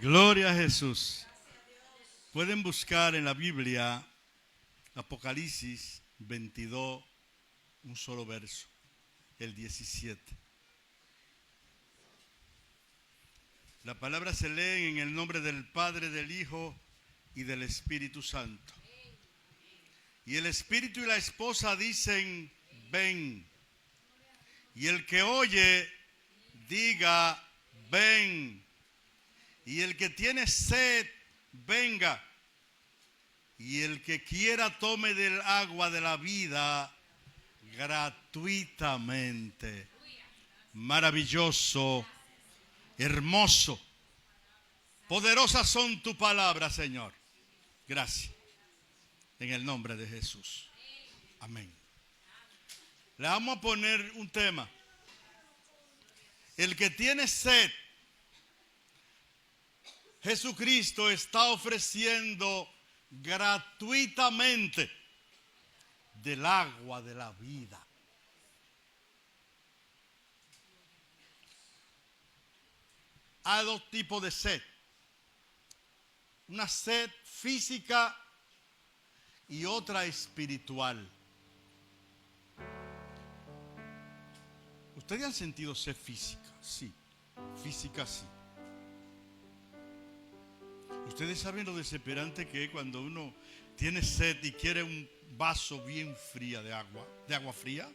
Gloria a Jesús. Pueden buscar en la Biblia Apocalipsis 22, un solo verso, el 17. La palabra se lee en el nombre del Padre, del Hijo y del Espíritu Santo. Y el Espíritu y la esposa dicen, ven. Y el que oye, diga, ven. Y el que tiene sed, venga. Y el que quiera tome del agua de la vida gratuitamente. Maravilloso, hermoso. Poderosas son tus palabras, Señor. Gracias. En el nombre de Jesús. Amén. Le vamos a poner un tema. El que tiene sed, Jesucristo está ofreciendo gratuitamente del agua de la vida. Hay dos tipos de sed. Una sed física y otra espiritual. ¿Ustedes han sentido sed física? Sí, física sí. Ustedes saben lo desesperante que es cuando uno tiene sed y quiere un vaso bien fría de agua fría.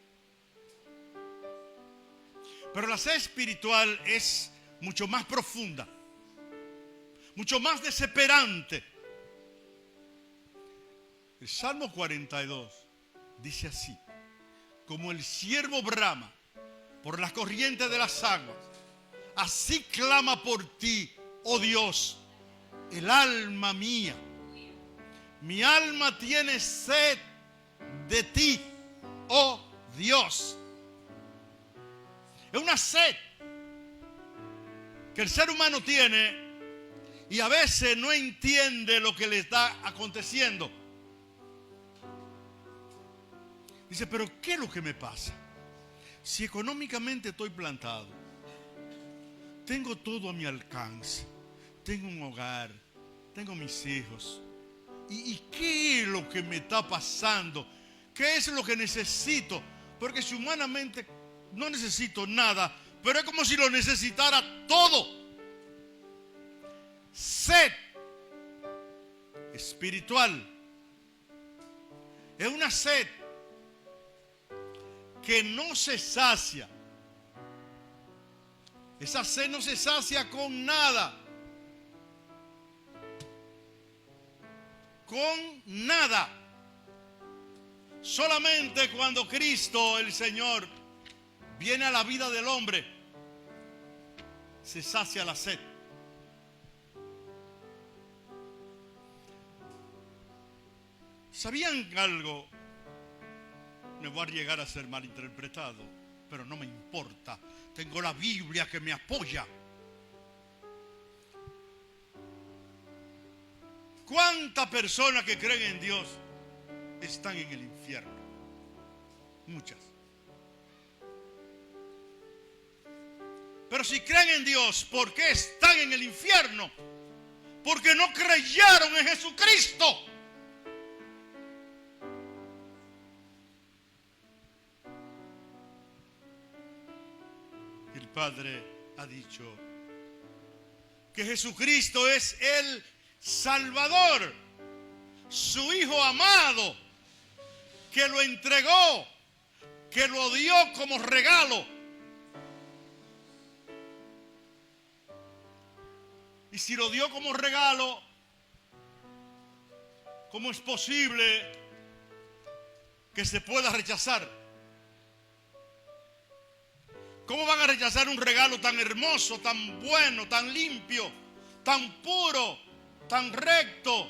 Pero la sed espiritual es mucho más profunda, mucho más desesperante. El Salmo 42 dice así: como el ciervo brama por las corrientes de las aguas, así clama por ti, oh Dios, el alma mía. Mi alma tiene sed de ti, oh Dios. Es una sed que el ser humano tiene y a veces no entiende lo que le está aconteciendo. Dice, pero ¿qué es lo que me pasa? Si económicamente estoy plantado, tengo todo a mi alcance, tengo un hogar, tengo mis hijos, ¿y qué es lo que me está pasando? ¿Qué es lo que necesito? Porque si humanamente no necesito nada, pero es como si lo necesitara todo. Sed espiritual es una sed que no se sacia. Esa sed no se sacia con nada. Con nada. Solamente cuando Cristo, el Señor, viene a la vida del hombre, se sacia la sed. ¿Sabían algo? Me voy a llegar a ser malinterpretado, pero no me importa. Tengo la Biblia que me apoya. ¿Cuántas personas que creen en Dios están en el infierno? Muchas. Pero si creen en Dios, ¿por qué están en el infierno? Porque no creyeron en Jesucristo. El Padre ha dicho que Jesucristo es el Salvador, su Hijo amado, que lo entregó, que lo dio como regalo. Y si lo dio como regalo, ¿cómo es posible que se pueda rechazar? ¿Cómo van a rechazar un regalo tan hermoso, tan bueno, tan limpio, tan puro, tan recto?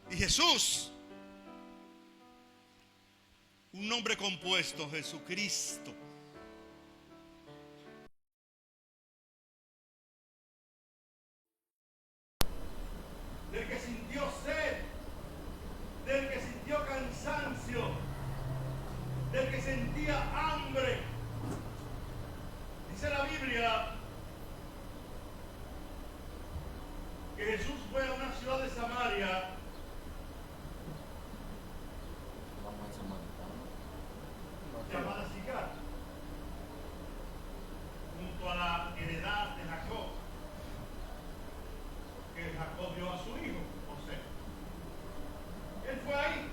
Y Jesús, un nombre compuesto, Jesucristo. Del que sintió sed, del que sintió cansancio, del que sentía hambre, Biblia que Jesús fue a una ciudad de Samaria llamada Sicar, junto a la heredad de Jacob, que Jacob dio a su hijo, José. Él fue ahí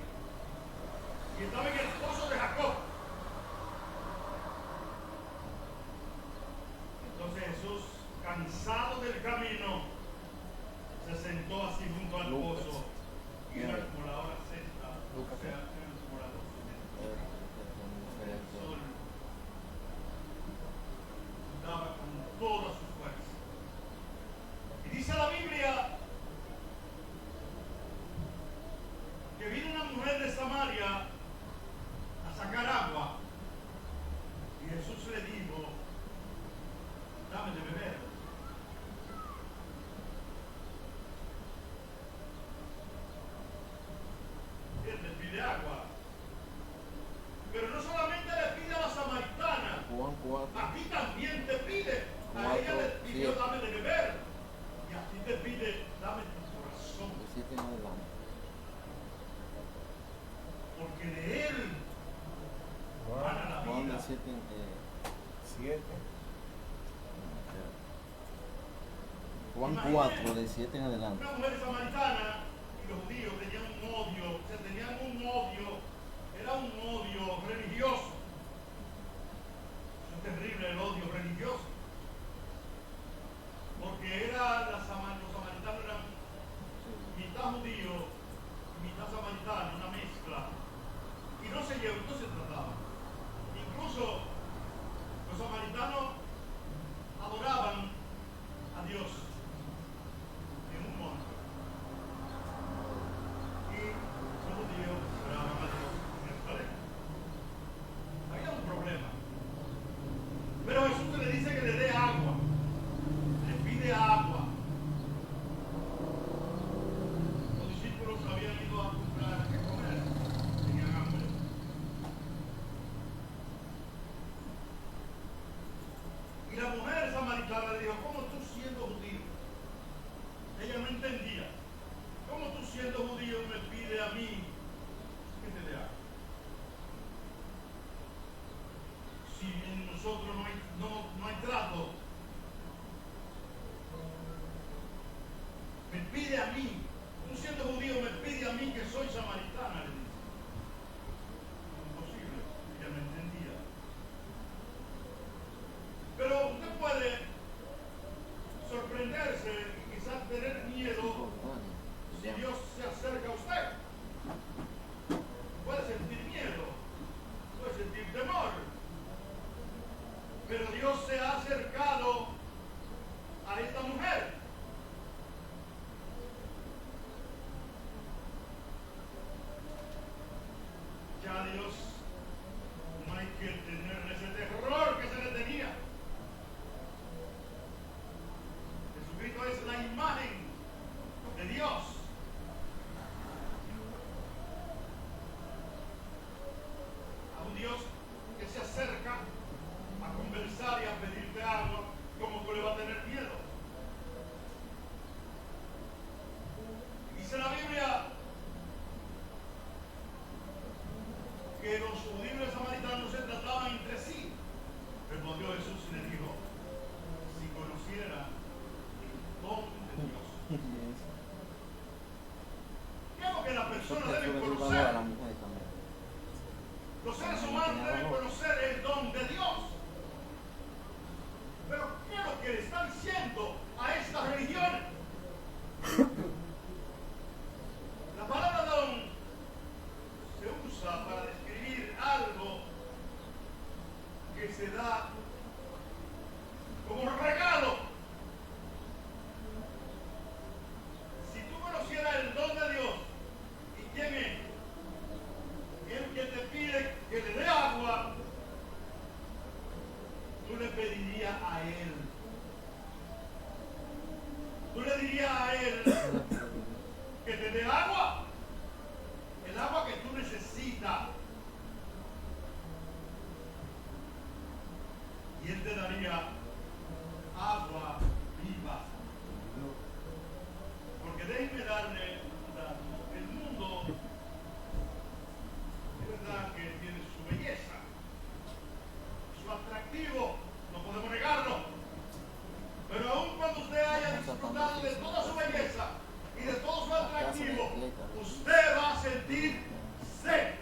y estaba en el pozo de Jacob. Entonces Jesús, cansado del camino, se sentó así junto al pozo y era como la hora sexta, o sea, eran como las 12:30. El sol daba con toda su fuerza. Y dice la Biblia que vino una mujer de Samaria a sacar agua y Jesús le dijo: dame de beber. Él le pide agua, pero no solamente le pide a la samaritana, a ti también te pide. A ella le pidió: dame de beber, y a ti te pide: dame tu corazón, porque de él mana la vida. 7. Juan 4, de 7 en adelante. Una mujer samaritana y los judíos tenían un odio, era un odio religioso. Es terrible el odio religioso, porque los samaritanos eran mitad judíos y mitad samaritanos, una mezcla, y no se trataban. Incluso los samaritanos adoraban a Dios en un monte, y los judíos adoraban a Dios en Jerusalén. Había un problema, pero Jesús le dice que le dé agua, le pide agua. Los discípulos habían ido a comprar qué comer, tenían hambre. Y la mujer samaritana le dijo: ¿cómo tú siendo judío? Ella no entendía. ¿Cómo tú siendo judío me pide a mí que te dé agua? Si en nosotros no hay trato, me pide a mí. Tú siendo judío me pide a mí que soy samaritana, le dice. Imposible, ella no entendía. Pero usted puede sorprenderse y quizás tener miedo si Dios se acerca a usted. Puede sentir miedo, puede sentir temor, pero Dios se ha acercado a esta mujer. Ya Dios no hay que tener ese terror que se le tenía. Jesucristo es la imagen de Dios. A un Dios que se acerca a conversar y a pedirte algo, ¿cómo tú le vas a tener miedo? Dice la Biblia que los judíos y los samaritanos se trataban entre sí. Respondió Jesús y le dijo: si conociera el don de Dios. ¿Qué es lo que la persona debe conocer? Los seres humanos deben conocer el don de Dios. Pero ¿qué es lo que le está diciendo a estas religiones? La palabra don se usa para describir algo que se da como regalo. Si tú conocieras el don de Dios, ¿y quién es? El que te pide que le dé agua, tú le pedirías a él. Tú le dirías a él que te dé agua, el agua que tú necesitas. Y él te daría agua viva. Porque déjenme darle un dato. El mundo, es verdad que tiene su belleza, su atractivo, no podemos negarlo. Pero aun cuando usted haya disfrutado de toda su belleza y de todo su atractivo, usted va a sentir sed.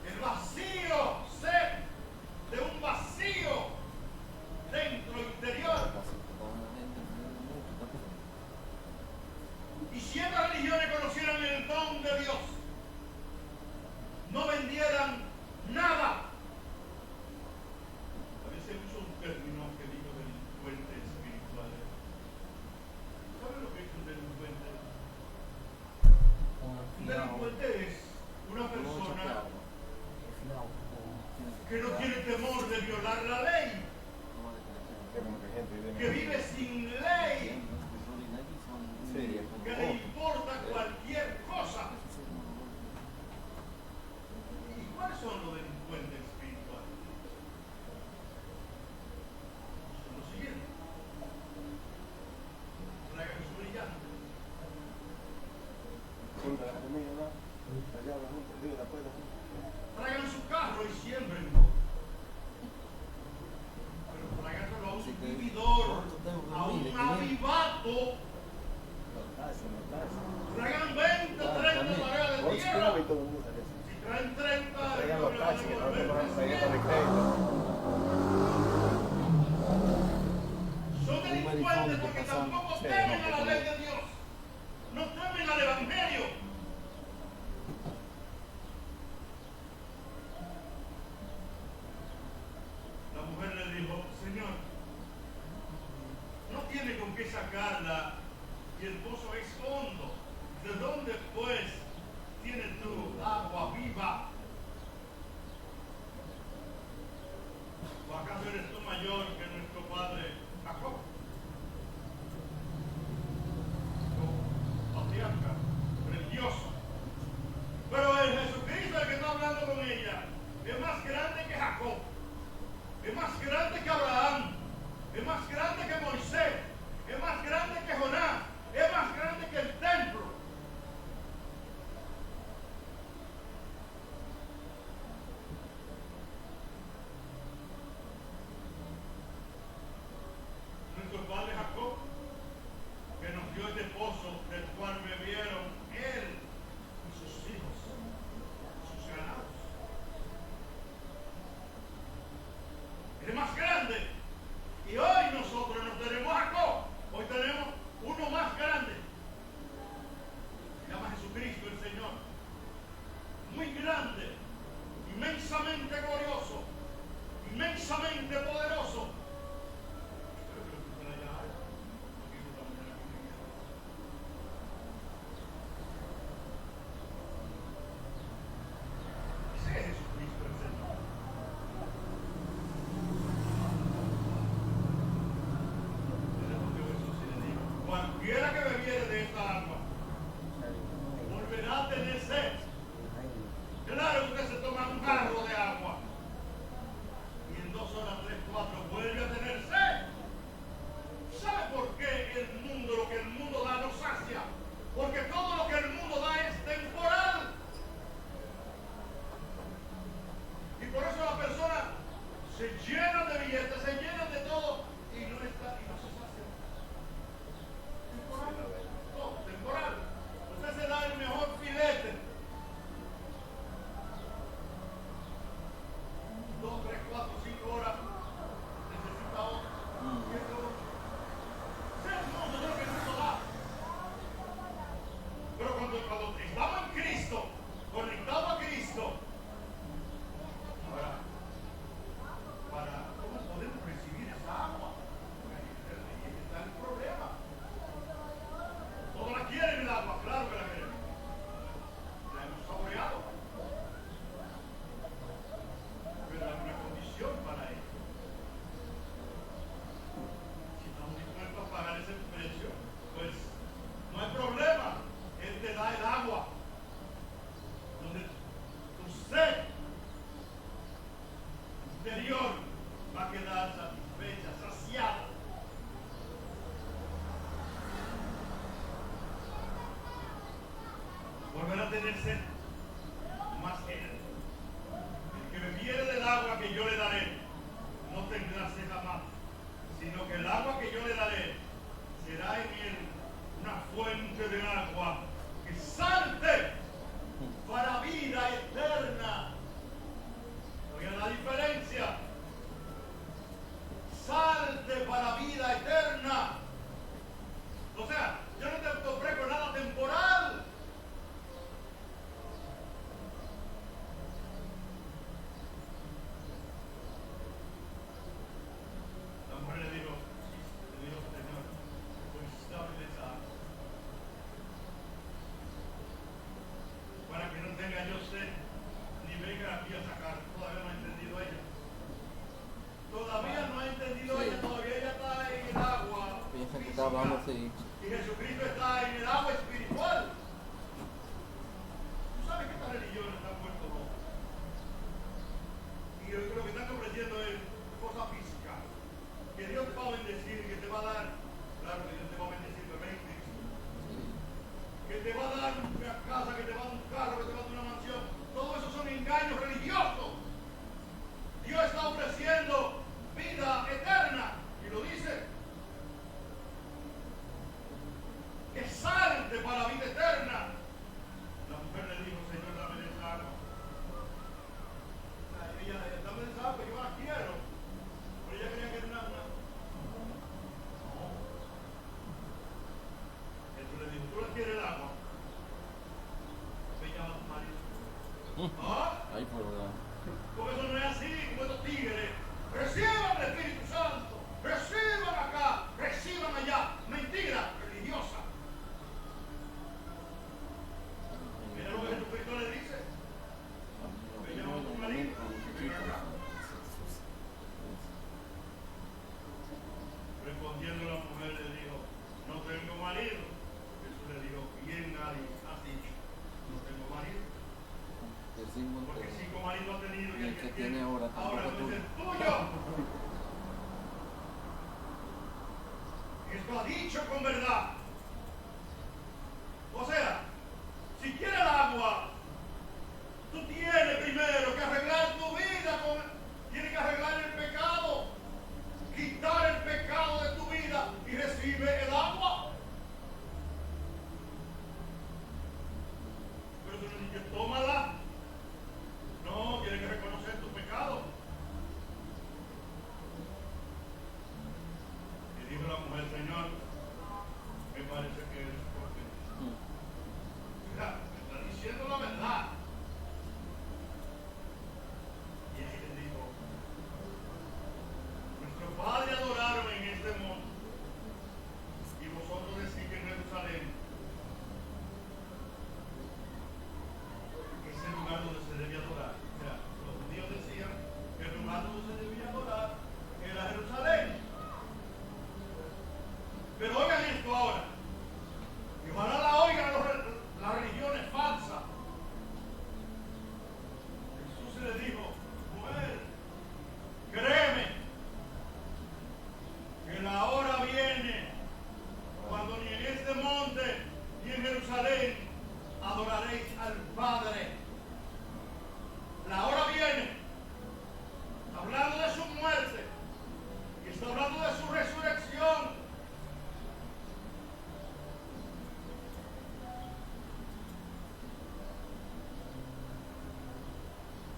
El vacío, sed de un vacío dentro interior. Y si estas religiones conocieran el don de Dios, no vendieran nada. A veces uso un término que digo delincuente espiritual. ¿Saben lo que es un delincuente? Un delincuente es una persona que no tiene temor de violar la ley, que vive sin ley, que le importa cualquier cosa. ¿Y cuáles son los delincuentes espirituales? Son los siguientes. Traigan su brillante. Traigan su carro y siembrenlo. Pero tráiganselo a un vividor, a un avivato. Traigan 20, 30 tareas de tierra. Si traen 30, Traigan los taxis que no te ponen tarjeta de 100. crédito. Son delincuentes porque tampoco temen a la ley de Dios. No temen al Evangelio. La mujer le dijo, Señor, no tiene con qué sacarla y el pozo es hondo. ¿De dónde pues tienes tú agua viva? ¿O acaso eres tú mayor que nuestro padre Jacob? Patriarca, religioso. Pero el Jesucristo, el que está hablando con ella, es más grande que Jacob, es más grande que Abraham, es más grande que Moisés, es más grande que Jonás, es más grande que el templo. Nuestro padre Jacob, que nos dio este pozo del cual bebieron él y sus hijos, sus ganados. tener sed, más él. El que bebiere del agua que yo le daré, no tendrá sed jamás, sino que el agua que yo le daré será en él una fuente de agua que salte para vida eterna. Oigan la diferencia. Salte para vida eterna. O sea, yo no te ofrezco nada temporal. La mujer le dijo, Señor, pues dame de esa agua, para que no tenga yo sed, ni venga aquí a sacar. Todavía no ha entendido ella. Todavía no ha entendido ella, todavía ella está en el agua. Piensa que está hablando así. Y Jesucristo está en el agua espiritual. Tú sabes que estas religiones están muertos locos. Y lo que están ofreciendo es cosa física. Que Dios te va a bendecir, que te va a dar. Claro que Dios te va a bendecir, pero en Cristo. Que te va a dar una casa, que te va a dar un carro, que te va a dar una mansión. Todo eso son engaños religiosos. Dios está ofreciendo vida eterna. Y lo dice. Que salte para la vida eterna. La mujer le dijo, Señor, dame de esa agua. Ella, dame de esa agua, yo la quiero. Pero ella quería que era una. No. Jesús le dijo, ¿tú la quieres el agua? Ve y llama a tu marido. ¿Ah? Ahí fue verdad. Porque eso no es así, como estos tigres. Reciban el Espíritu Santo. Reciban acá. Reciban allá. Mentira religiosa. Mira lo que Jesucristo le dice. Ve y llama a tu marido. Ven acá. Respondiendo la mujer le dijo, no tengo marido. Jesús le dijo, bien nadie has dicho, no tengo marido. Porque 5 maridos ha tenido y el que tiene ahora no es el tuyo. Esto ha dicho con verdad. O sea, si quieres el agua, tú tienes primero que arreglar tu vida, tienes que arreglar el pecado, quitar el pecado de tu vida y recibe el agua. Pero tú no dices, tómala. No, tienes que reconocer tu pecado. Y dijo la mujer, Señor, me parece que eres profeta. Mira, me está diciendo la verdad. Y él le dijo, nuestros padres adoraron en este monte, y vosotros decís que en Jerusalén es el lugar donde se debe adorar. O sea, los judíos decían que el lugar donde se debía adorar era Jerusalén. Pero oigan esto ahora, y ojalá la oigan las religiones falsas. Jesús le dijo, mujer, créeme que la hora viene cuando ni en este monte ni en Jerusalén adoraréis al Padre. La hora viene. Está hablando de su muerte y está hablando de su resurrección.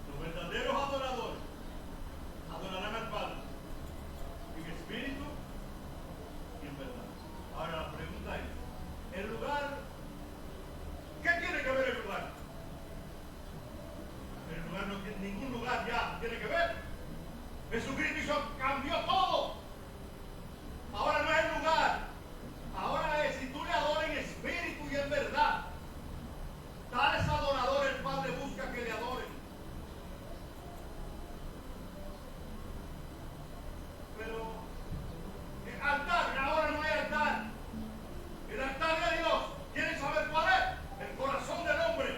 Los verdaderos adoradores adorarán al Padre en espíritu y en verdad. Ahora la pregunta es, ¿el lugar? ¿Qué tiene que ver el lugar? El lugar no tiene, ningún lugar ya tiene que ver. Jesucristo cambió todo. Ahora no es el lugar. Ahora es si tú le adoras en espíritu y en verdad. Tales adoradores el Padre busca que le adoren. Pero el altar, ahora no hay altar. El altar de Dios, ¿quieren saber cuál es? El corazón del hombre.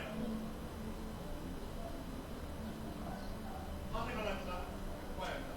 Pasen al altar. ¿Cuál es el altar?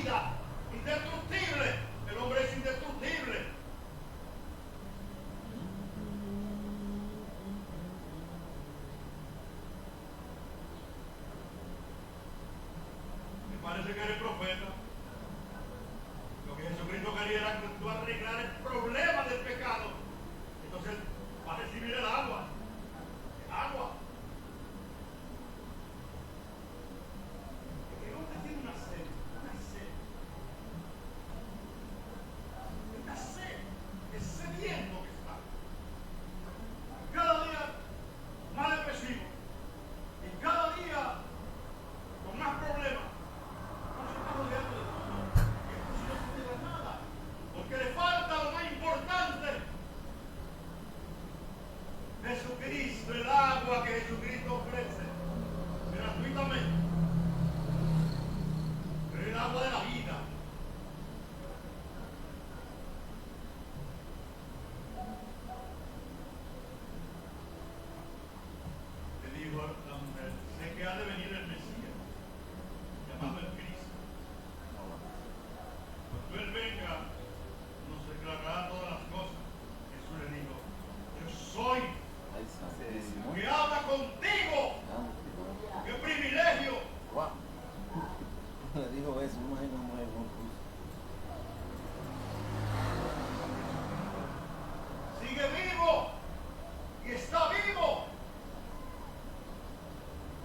vida indestructible. El hombre es indestructible. Me parece que eres profeta. Lo que Jesucristo quería era que tú arreglar el problema del pecado. Entonces va a recibir el agua. El agua. El hombre tiene una sed. Una sed. Una sed. Es sediento que está. Cada día más depresivo. Y cada día con más problemas. No se está rodeando de todo. Y entonces no puede ver nada. Porque le falta lo más importante. Jesucristo, el agua que Jesucristo ofrece gratuitamente. Pero el agua de la vida. Le dijo a la mujer, sé que ha de venir el Mesías, llamado el Cristo. Cuando Él venga, nos declarará todas las cosas. Jesús le dijo, yo soy Ay, santísimo. que habla contigo. Ah, ¡Qué privilegio! wow. Le dijo eso, imagínate una mujer con cruz. Sigue vivo y está vivo.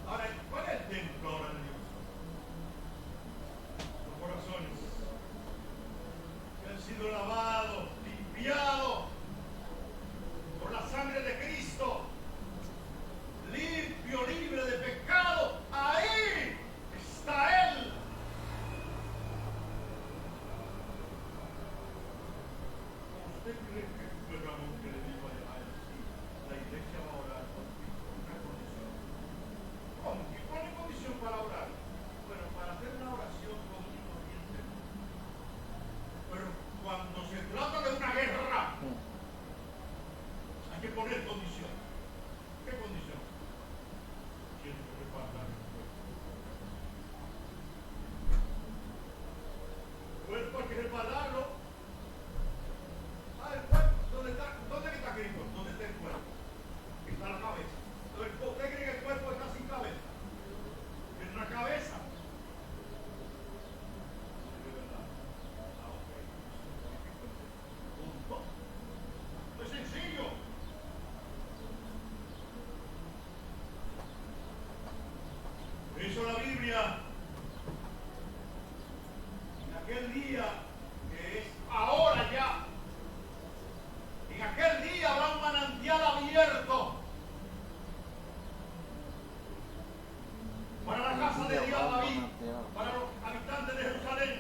Ahora, ¿cuál es el templo ahora de Dios? Los corazones que han sido lavados, limpiados por la sangre de Cristo, limpio, libre de pecado. Ahí está Él. ¿Usted cree que fue Ramón que le dijo a él, sí, la iglesia va a orar por ti con una condición? ¿Cómo? ¿Qué cuál es condición para orar? Bueno, para hacer una oración común y corriente. Pero cuando se trata de una guerra, hay que poner condición. ¿Qué condición? Tiene que respaldar el cuerpo. El cuerpo hay que respaldarlo. Ah, el cuerpo. ¿Dónde está Cristo? ¿Dónde está el cuerpo? Está la cabeza. Entonces, ¿usted cree que el cuerpo está sin cabeza? Tiene una cabeza. De verdad. Ah, ok. Punto. Es sencillo. Por eso la Biblia, en aquel día, que es ahora ya, en aquel día habrá un manantial abierto para la casa de Dios David, para los habitantes de Jerusalén,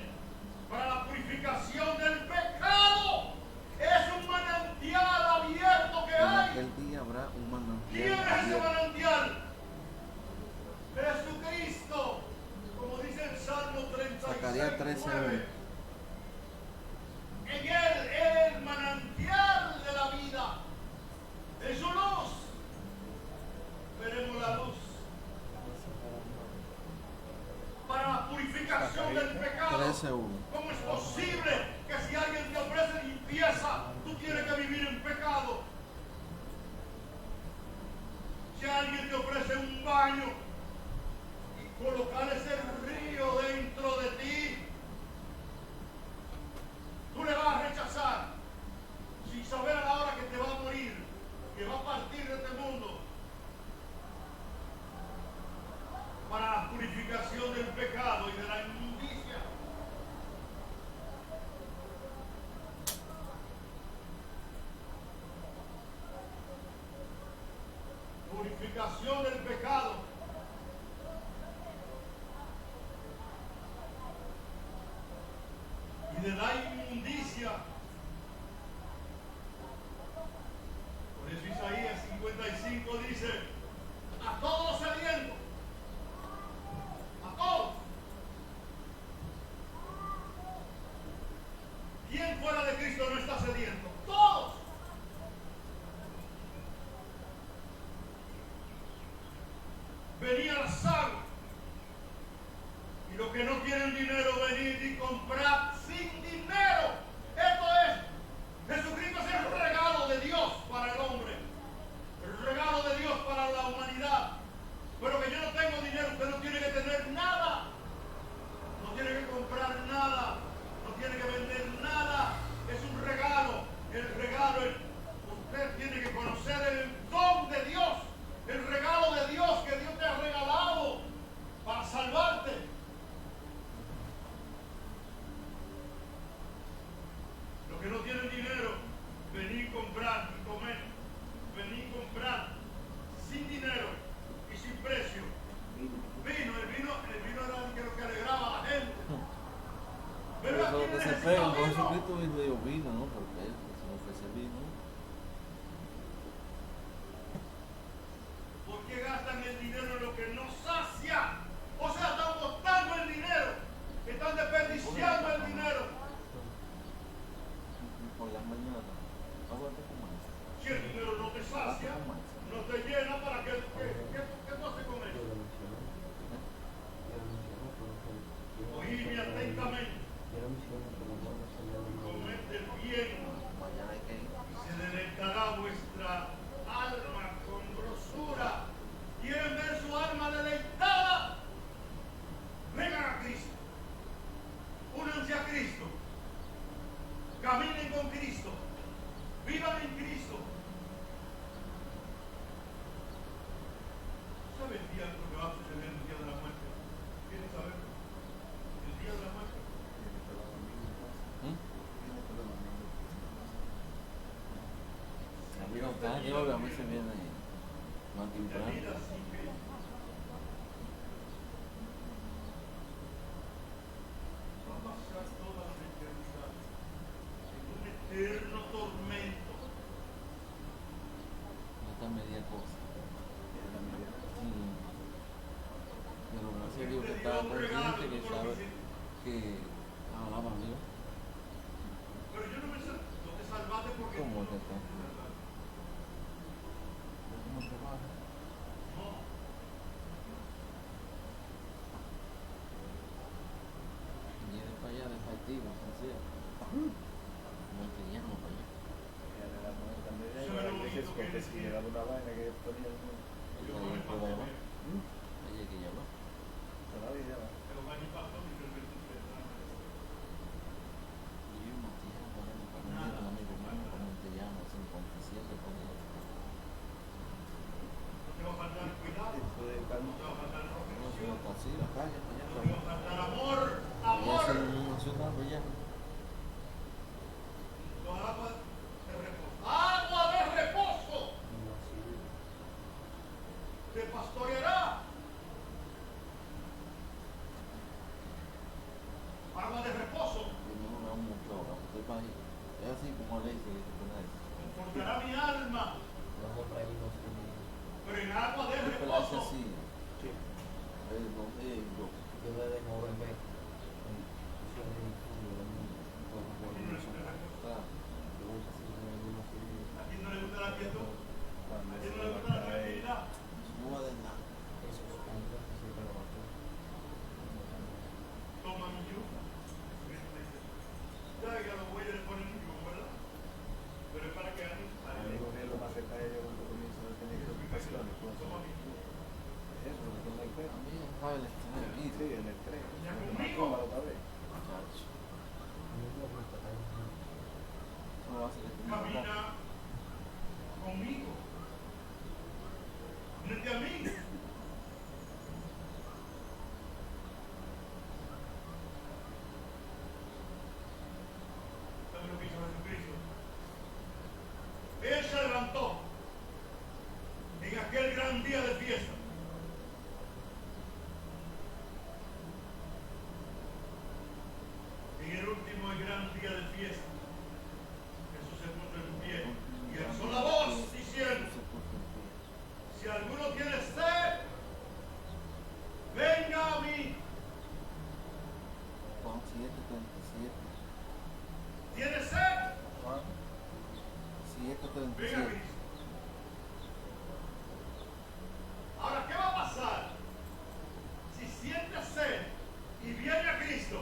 para la purificación del pecado. Es un manantial abierto que En hay. aquel día habrá un ¿Quién manantial es ese abierto. manantial? Jesucristo, como dice el Salmo 36, Zacarías 13:1. 9. En Él es el manantial de la vida. En su luz veremos la luz. Para la purificación del pecado. 13:1. ¿Cómo es posible que si alguien te ofrece limpieza, tú tienes que vivir en pecado? Si alguien te ofrece un baño y colocar ese río dentro de ti, tú le vas a rechazar sin saber a la hora que te va a morir, que va a partir de este mundo. Para la purificación del pecado y de la inmundicia. Purificación del pecado. Y de la inmundicia. Por eso Isaías 55 dice, a todos los sedientos, a todos. ¿Quién fuera de Cristo no está sediento? Todos. Venía la sal. Y los que no tienen dinero, venid y comprar sin dinero. Esto es, Jesucristo es el regalo de Dios para el hombre, el regalo de Dios para la humanidad. Pero que yo no tengo dinero, usted no tiene que tener nada, no tiene que comprar nada, no tiene que vender nada, es un regalo. El regalo es, usted tiene que conocer el don de Dios, el regalo de Dios que Dios te ha regalado para salvarte. Los que no tienen dinero, venir a comprar y comer, venir a comprar sin dinero y sin precio. El vino era lo que alegraba a la gente. Pero Pero eso aquí que se necesita pega con vino. Jesucristo y le dio vino, ¿no? Porque él se le ofrece vino. ¿Por qué gastan el dinero en lo que no sacia? O sea, están botando el dinero, están desperdiciando el dinero. Por la mañana, aguanta con más. Si el dinero no te sacia, no te llena, ¿para qué tú haces con eso? Oíme atentamente, comete el bien Mañana hay que ir. y se deleitará vuestra alma con grosura. ¿Quieren ver su alma deleitada? Vengan a Cristo, únanse a Cristo, caminen con Cristo, vivan en Cristo. ¿Sabe el día lo que va a suceder el día de la muerte? ¿Quieren saberlo? El día de la muerte. A mí no está, yo que a mí se viene más La temprano. vida sin Cristo. Va a pasar toda la eternidad en un eterno tormento. Esta media cosa. Pero gracias a Dios que estaba consciente, que sabe que alaba a Dios. Pero yo no me sé, no te salvaste porque ¿Cómo tú te no- está? ¿Cómo te va? No. Viene para allá de partido, así es. No te llamo para allá. Porque si era una vaina que ponía Yo Ella no me que pasé, llama. Ella que llama. todavía va. pero el año pasado me creo que tú te Y yo no te llamo para allá, para un amigo mío, ¿cómo te llamo? 57, ¿cómo? no te va a faltar cuidado, Eso de no te va a faltar No, si protección, no está así, la calle, para allá, no para te va allá. a faltar amor, Ella amor. se lo mencionaba para allá. Los aguas de reposo. ¡Agua de reposo! Te pastoreará. Agua de reposo. Que no me da mucho ahora, usted para ahí. Es así como le dice que se pone eso. Confortará mi alma. Pero en agua de Siempre la hace reposo. así. ¿Dónde yo? Claro. ¿A quién no le gusta la quietud? ¿A quién no le gusta la tranquilidad? No va de nada. Toma mi yugo. Ya que a los bueyes le ponen un yugo, ¿verdad? Pero es para que hagan Lo más cerca de ellos cuando comienza a tener preocupaciones. toma mi yugo. Eso, lo que toma el perro. A mí es fácil tener Sí, vida. en el tren. Ya En conmigo. la otra vez. Muchacho. Eso lo hace que tú no Camina conmigo. Únete a mí. ¿Sabes lo que hizo Jesucristo? Él se levantó en aquel gran día de fiesta. En el último y gran día de fiesta, Jesús se puso en pie y alzó la voz diciendo: si alguno tiene sed, venga a mí. Juan 7:37. ¿Tiene sed? Juan Venga a 7:37. Cristo. Ahora, ¿qué va a pasar si siente sed y viene a Cristo?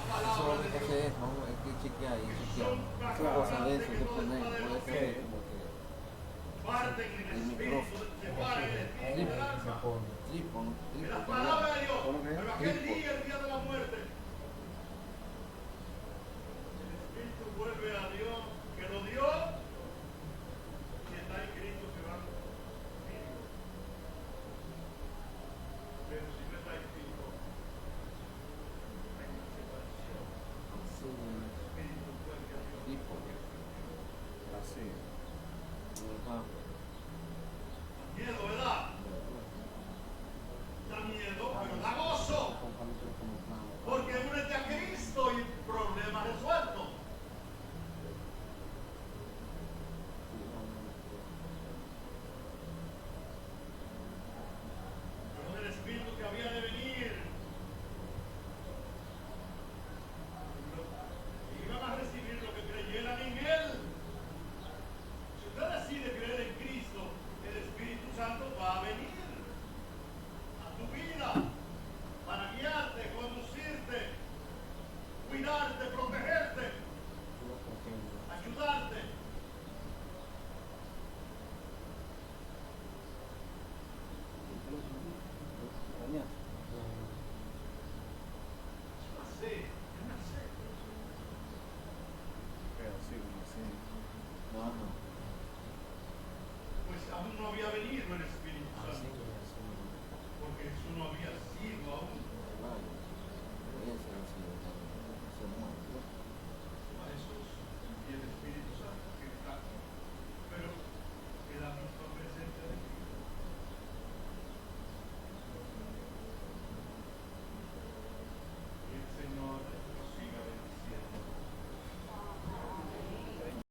Eso lo que hace es, vamos, es que chequear y chequear. Claro. Cosas de eso que ponen, puede ser como que el micrófono. Trípode, ¿Cómo que es? trípode. Vuelve a Dios que lo dio y está en Cristo que va conmigo. Pero si no está en Cristo, hay una separación. Sí, Espíritu vuelve a Dios. trípode. Así. Ajá. Miedo, ¿verdad? Da miedo, pero da gozo. Porque únete a Cristo y problema resuelto. Con el Espíritu que había de venir. Y iban a recibir lo que creyeran en Él. Si usted decide creer en Cristo, el Espíritu Santo va a venir a tu vida para guiarte, conducirte, cuidarte, protegerte.